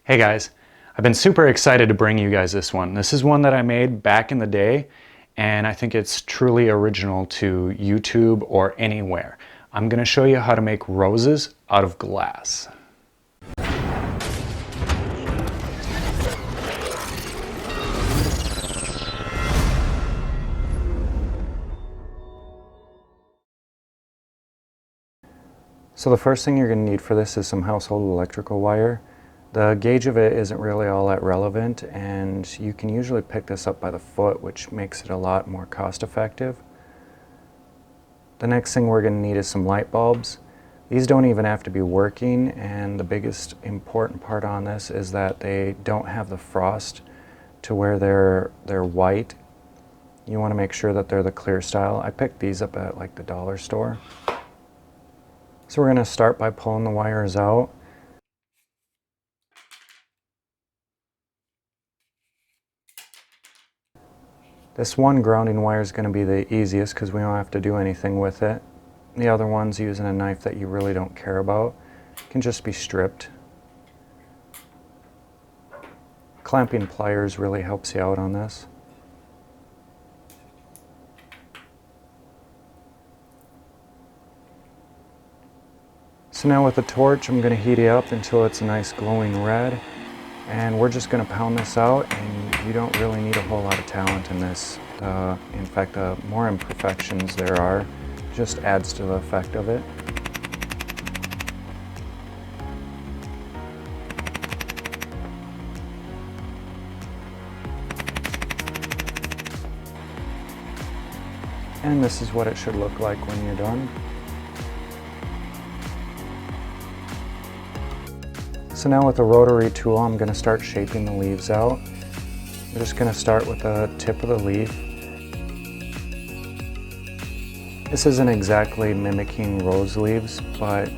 Hey guys, I've been super excited to bring you guys this one. This is one that I made back in the day, and I think it's truly original to YouTube or anywhere. I'm going to show you how to make roses out of glass. So the first thing you're going to need for this is some household electrical wire. The gauge of it isn't really all that relevant, and you can usually pick this up by the foot, which makes it a lot more cost effective. The next thing we're going to need is some light bulbs. These don't even have to be working, and the biggest important part on this is that they don't have the frost to where they're white. You want to make sure that they're the clear style. I picked these up at like the dollar store. So we're going to start by pulling the wires out. This one grounding wire is going to be the easiest because we don't have to do anything with it. The other ones, using a knife that you really don't care about, can just be stripped. Clamping pliers really helps you out on this. So now with the torch, I'm going to heat it up until it's a nice glowing red. And we're just going to pound this out, and you don't really need a whole lot of talent in this. In fact, the more imperfections there are, just adds to the effect of it. And this is what it should look like when you're done. So now with a rotary tool, I'm going to start shaping the leaves out. I'm just going to start with the tip of the leaf. This isn't exactly mimicking rose leaves, but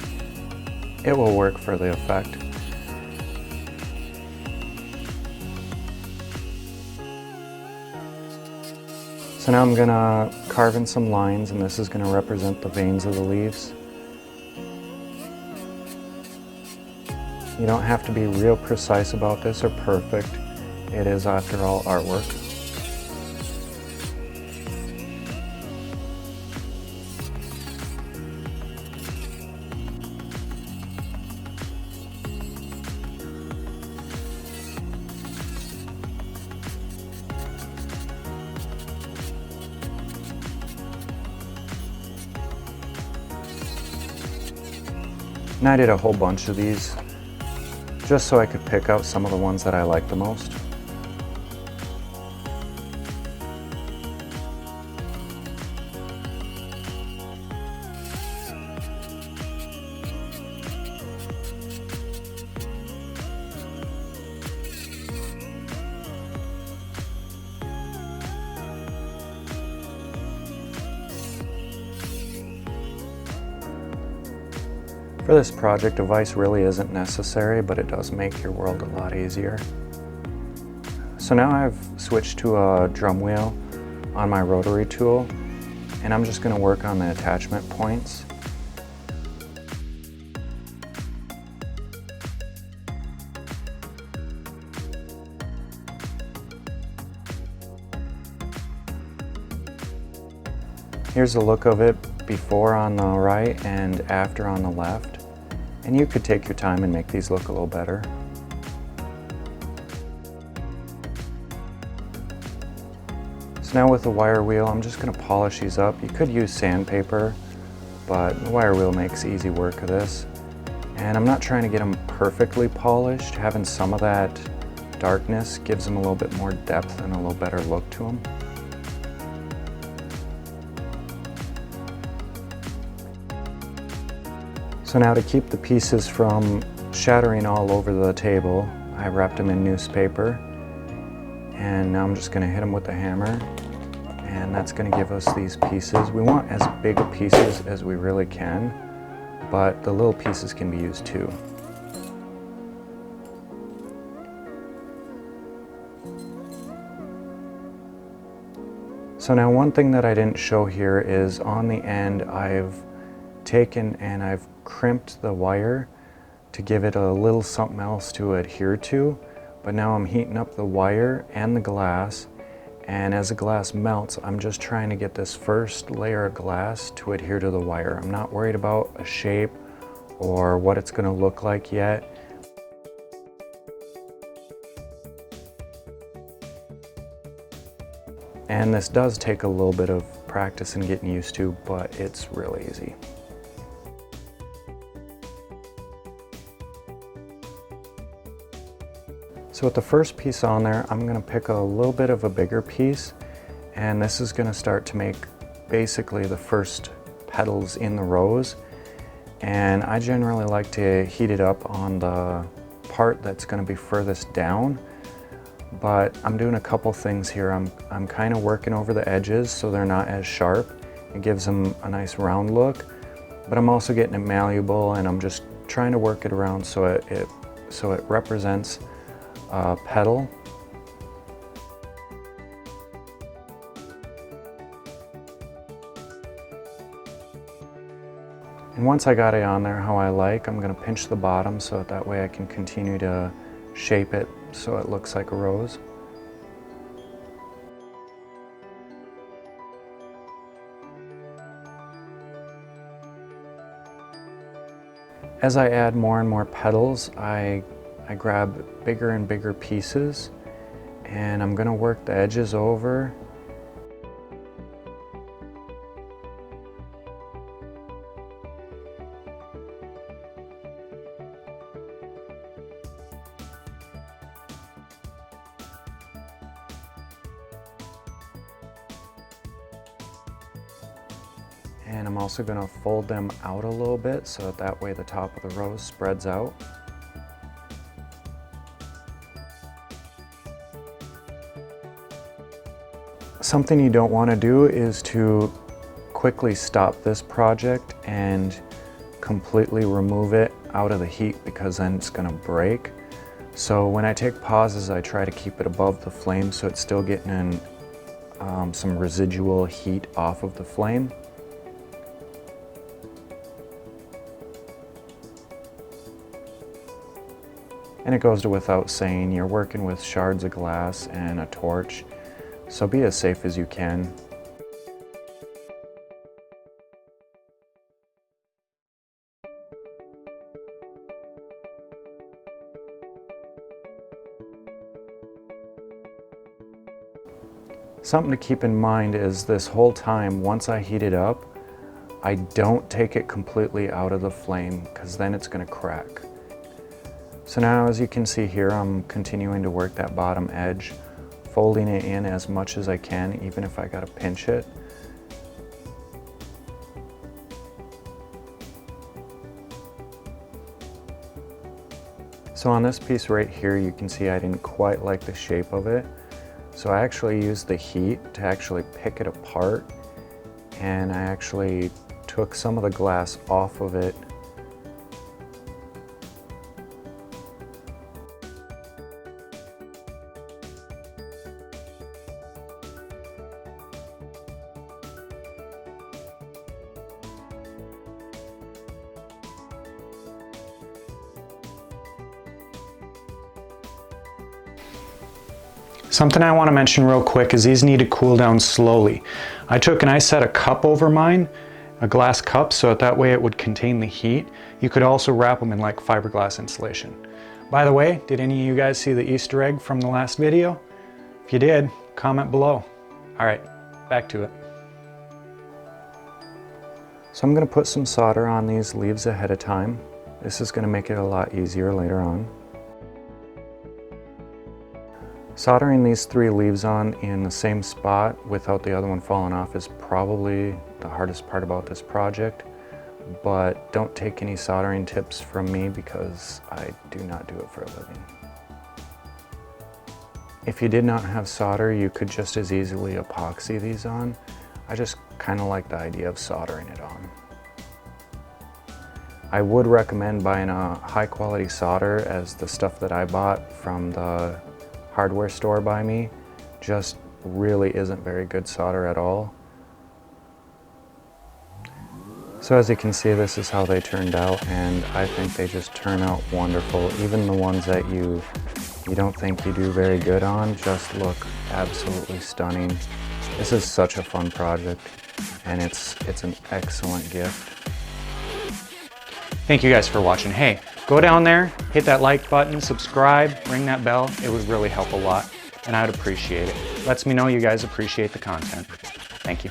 it will work for the effect. So now I'm going to carve in some lines, and this is going to represent the veins of the leaves. You don't have to be real precise about this or perfect. It is, after all, artwork. And I did a whole bunch of these, just so I could pick out some of the ones that I like the most. For this project, a vise really isn't necessary, but it does make your world a lot easier. So now I've switched to a drum wheel on my rotary tool, and I'm just going to work on the attachment points. Here's a look of it before on the right and after on the left. And you could take your time and make these look a little better. So now with the wire wheel, I'm just going to polish these up. You could use sandpaper, but the wire wheel makes easy work of this. And I'm not trying to get them perfectly polished. Having some of that darkness gives them a little bit more depth and a little better look to them. So now to keep the pieces from shattering all over the table, I wrapped them in newspaper, and now I'm just going to hit them with the hammer, and that's going to give us these pieces. We want as big of pieces as we really can, but the little pieces can be used too. So now one thing that I didn't show here is on the end I've taken and I've crimped the wire to give it a little something else to adhere to. But now I'm heating up the wire and the glass, and as the glass melts, I'm just trying to get this first layer of glass to adhere to the wire. I'm not worried about a shape or what it's going to look like yet. And this does take a little bit of practice and getting used to, but it's really easy. So with the first piece on there, I'm going to pick a little bit of a bigger piece, and this is going to start to make basically the first petals in the rose. And I generally like to heat it up on the part that's going to be furthest down. But I'm doing a couple things here. I'm kind of working over the edges so they're not as sharp. It gives them a nice round look, but I'm also getting it malleable, and I'm just trying to work it around so it represents a petal. And once I got it on there how I like, I'm going to pinch the bottom so that way I can continue to shape it so it looks like a rose. As I add more and more petals, I grab bigger and bigger pieces, and I'm going to work the edges over. And I'm also going to fold them out a little bit so that way the top of the rose spreads out. Something you don't want to do is to quickly stop this project and completely remove it out of the heat, because then it's going to break. So when I take pauses, I try to keep it above the flame so it's still getting some residual heat off of the flame. And it goes to without saying, you're working with shards of glass and a torch, so be as safe as you can. Something to keep in mind is this whole time, once I heat it up, I don't take it completely out of the flame, because then it's going to crack. So now, as you can see here, I'm continuing to work that bottom edge, folding it in as much as I can, even if I gotta pinch it. So on this piece right here, you can see I didn't quite like the shape of it. So I actually used the heat to actually pick it apart, and I actually took some of the glass off of it. Something I want to mention real quick is these need to cool down slowly. I took and I set a cup over mine, a glass cup, so that way it would contain the heat. You could also wrap them in like fiberglass insulation. By the way, did any of you guys see the Easter egg from the last video? If you did, comment below. All right, back to it. So I'm going to put some solder on these leaves ahead of time. This is going to make it a lot easier later on. Soldering these 3 leaves on in the same spot without the other one falling off is probably the hardest part about this project, but don't take any soldering tips from me because I do not do it for a living. If you did not have solder, you could just as easily epoxy these on. I just kind of like the idea of soldering it on. I would recommend buying a high quality solder, as the stuff that I bought from the hardware store by me just really isn't very good solder at all. So as you can see, this is how they turned out, and I think they just turn out wonderful. Even the ones that you don't think you do very good on just look absolutely stunning. This is such a fun project, and it's an excellent gift. Thank you guys for watching. Hey, go down there, hit that like button, subscribe, ring that bell. It would really help a lot, and I would appreciate it. Lets me know you guys appreciate the content. Thank you.